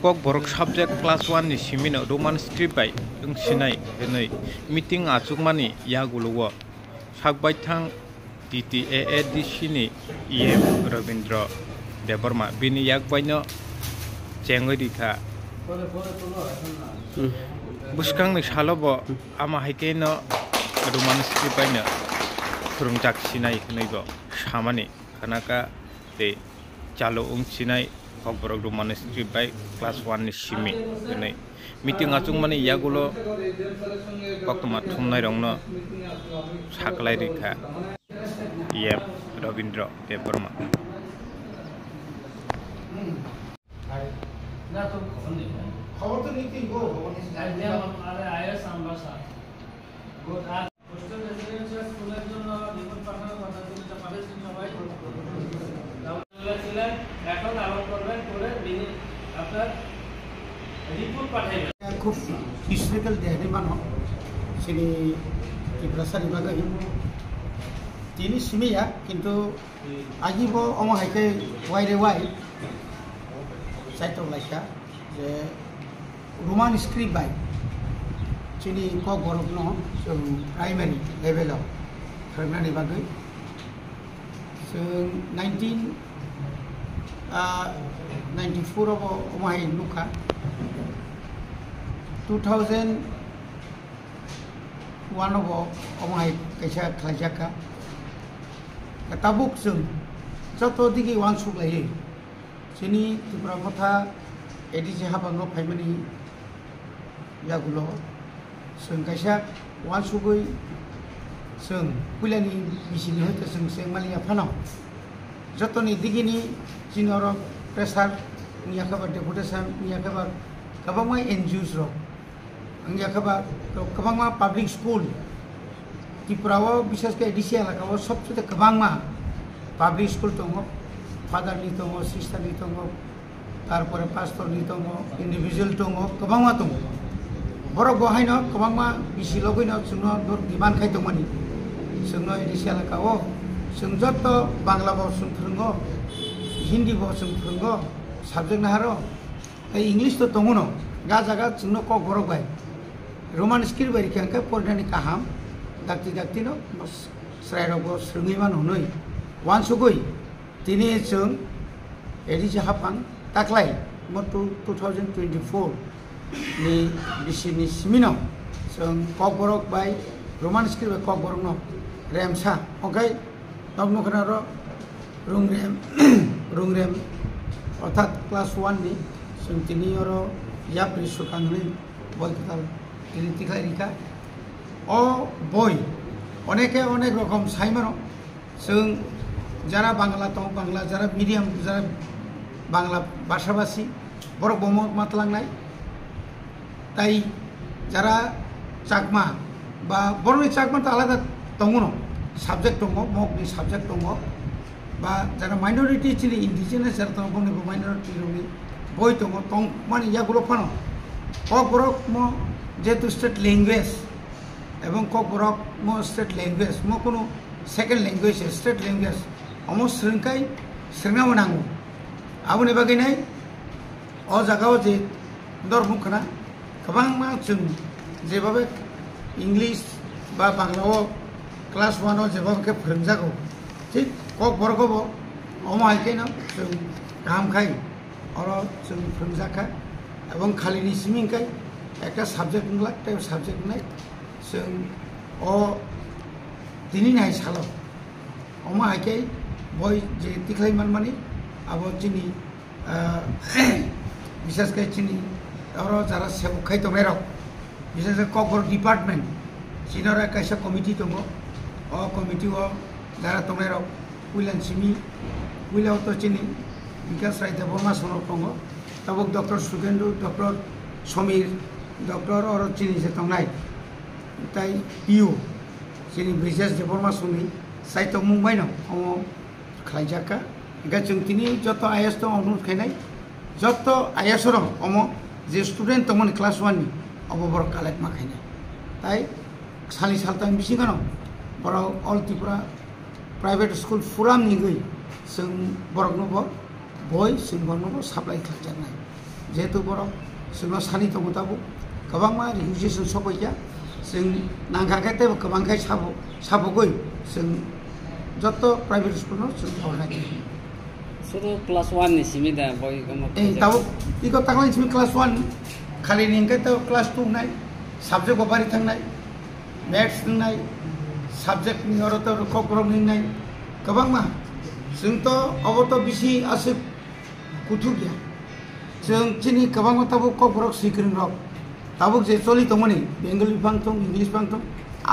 kok borok subject class 1 ni simino roman script bai sinai henai meeting achukmani yagulo sakbai thang TTAADC ni EM Ravindra Debarma bini yakbaino chengoi dikha buskang ni salobo ama haikeno roman script baino khurungjak sinai henaibo samani khanaka te chalo sinai kok borok roman script bai class 1 ni simi henai meeting achukmani yagulo koktoma thumnai rongno saklai dikha EM Ravindra Debarma খবর তো নিতেই গো আরে আইএস আমবাসা গো আর hostel residential স্কুলের জন্য রিপোর্ট পাঠানোর কথা ছিল যা পাঠিয়েছেন সবাই ছিলেন এখন আলোচনা করবেন করে আপনার রিপোর্ট পাঠাবেন খুব হিস্ট্রিক্যাল দেহনি মানো সিনি ত্রিপুরাসারি বাগাই তিনি সিমিয়া কিন্তু আজিব অমহাইকে ওয়াইরে ওয়াই সাইটক লাইকা যে রোমান স্ক্রিপ্ট বাই চিনি কক বরফ जों प्राइमारि लेभेलाव फोरोंनायनि बागै जों 1994 आव अमाय नुखा 2001 आव अमाय कैसा खालायजाखा ताबुक जों जत दिगि वान सुग्लायो जोंनि त्रिपुरा कथा एडिजे हाबांग फाइमानि यागुलो जों कैसा वान सुगै जों पुलानि बिसिनि होते जों सेंमालिया फानाव जतनि दिगिनि जिनर प्रेसार नियाखबा डेपुटेसन नियाखबा गोबांमा एनजिओस रो नियाखबा गोबांमा पाब्लिक स्कुल त्रिपुराव विशेष के एडिसी एलाकाव सबसे गोबांमा पाब्लिक स्कुल दङ फादारनि दङ सिस्टारनि दङ तारपरे पास्टरनि दङ इन्डिभिजुअल दङ गोबांमा दङ borok bohaino kobangma bisi logoino जोंनो डिमान्ड खाय दंमानि जोंनो एडिसी एलाकाव जों जत बांला भाव जों फोरोङो हिन्दी भाव जों फोरोङो साबजेक्ट नाहारो इंग्लिश तो दङ न गा जागा जोंनो Kok borok by Roman script by रिखांका फरायनायनि काहाम दाक्ति दाक्तिनो स्रायरावबो सोङै मान हनै वान सुगै दिनै जों ADC हाफां ताक्लाय Mattu 2024 ni bisini simino जों कक borok बाय रोमान स्क्रिप्ट कक borok no remsa ओके नगनो खनारो रुंग्रेम अर्थात क्लास 1 नि जों तिनि अरो याप्रि सुखांनि बलकताल तिनि तिखारिका ओ बय अनेके अनेक रकम साइमानो जों जारा बांला दं Bangla Zara medium Zara Bangla भाषाभाषी borok bomo matलांनाय তাই যারা চাকমা বা বড়নি চাকমা তো আলাদা দङ সাবজেক্ট দङ মকনি সাবজেক্ট দङ বা যারা মাইনরিটি চিনি ইন্ডিজিনাস যারা দङ বনি মাইনরিটি রনি বই দङ মানে ইয়াগুলো ফানো কক বরক ম যেহেতু স্টেট ল্যাঙ্গুয়েজ এবং কক বরক ম স্টেট ল্যাঙ্গুয়েজ ম কোনো সেকেন্ড ল্যাঙ্গুয়েজ স্টেট ল্যাঙ্গুয়েজ অম স্রোंखाय স্রোंनाव नांगौ आबुनि बागैनाय अ जागाव जे दरमुखना गोबांमा जों जेबाबो इंलिश बा बांलाव क्लास 1 आव जेबाबो फोरोंजागौ ठीक कक बरकबो अमायकेनो जों गाहामखाय अरो जों फोरोंजाखा এবং खालिनि सिमिंखाय একটা साबजेक्ट नंला टाइप साबजेक्ट नाय जों अ दिनै नाय साल अमायके बय जे तिखलाय मानमानि आबो जिनि विशेष के चिनि और जरा सेवखाय दंनायराव विशेष कक borok डिपार्टमेंट जिनरा कैसा कमिटि दङ अ कमिटिव जरा दंनायराव पुलान सिमि पुलाव तो चिनि विकास राय देबमा सनक दङ तबक डॉक्टर सुगेन्दु डॉक्टर समीर डॉक्टर और चिनि जे दंनाय ताई पिउ चिनि ब्रिजेश देबमा सनि साइट मुंबाइ न अ खालायजाका गा जों तिनि जत आईएस दं अनुरोध खायनाय जत आईएस रं अम जे स्टूडेंट तमन क्लास 1 नि अब बरक कालेक्ट माखायनाय ताई सालि सालतां बिसिगानो बरक अल त्रिपुरा प्राइवेट स्कूल फुराम निगै जों बरकनो बय जों बरकनो साप्लाय खालामजानाय जिहेतु बर' जोंनाव सानै दङ दाबो गोबां मा रिकुइजिसन सफैया जों नांखाखाय गोबांखाय साबगै जों जत प्राइभेट स्कुलाव जों हरनाय Suruh kelas 1 nih sih mida boy kamu. Tahu iko taklan simi kelas 1 kali ningkai tahu kelas 2 nai subject obari thangnai maths nai subject ni oro to kokrong nai kabang ma जों तो अबतो बिसि आसे कुथु गया जों चिनि गोबां ताबो ककरक सिक्रिन रक ताबो जे चलि तमनि Bengali फांथं English फांथं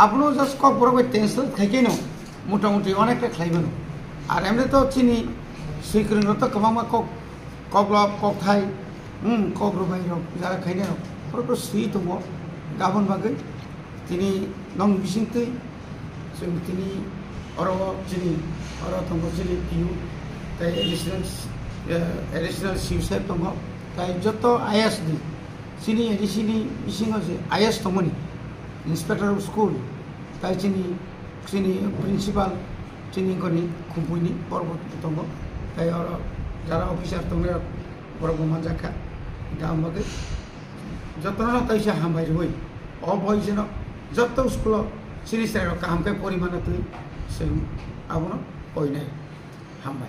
आपनो जस्ट ककरक टेंशन खाइकेनो मोटामुटी अनेकटा खाइबेन आर एमने तो चिनि सिक्रिन रक तो गोबां मा ककलब ककथाय ककरबाय रक जारा खाइने रक फरको सुइ दङ गाबोन बागै तिनि नं बिसिंतै जों तिनि अरो चिनि और तुमको चिली पियू ताई एडिशनल शिव साहेब तुमको ताई जो तो आईएस दी चिनी एडिशनी इसिंग से आईएस तुमनी इंस्पेक्टर ऑफ स्कूल ताई चिनी प्रिंसिपल चिनी कोनी खुपुनी पर्वत तुमको ताई और जरा ऑफिसर तुमने पर्वत मजाका दाम बगे जतन न ताई से हम भाई हुई और भाई से न जब तो स्कूल चिनी से काम के परिमाण तो से अब न कोई नहीं हम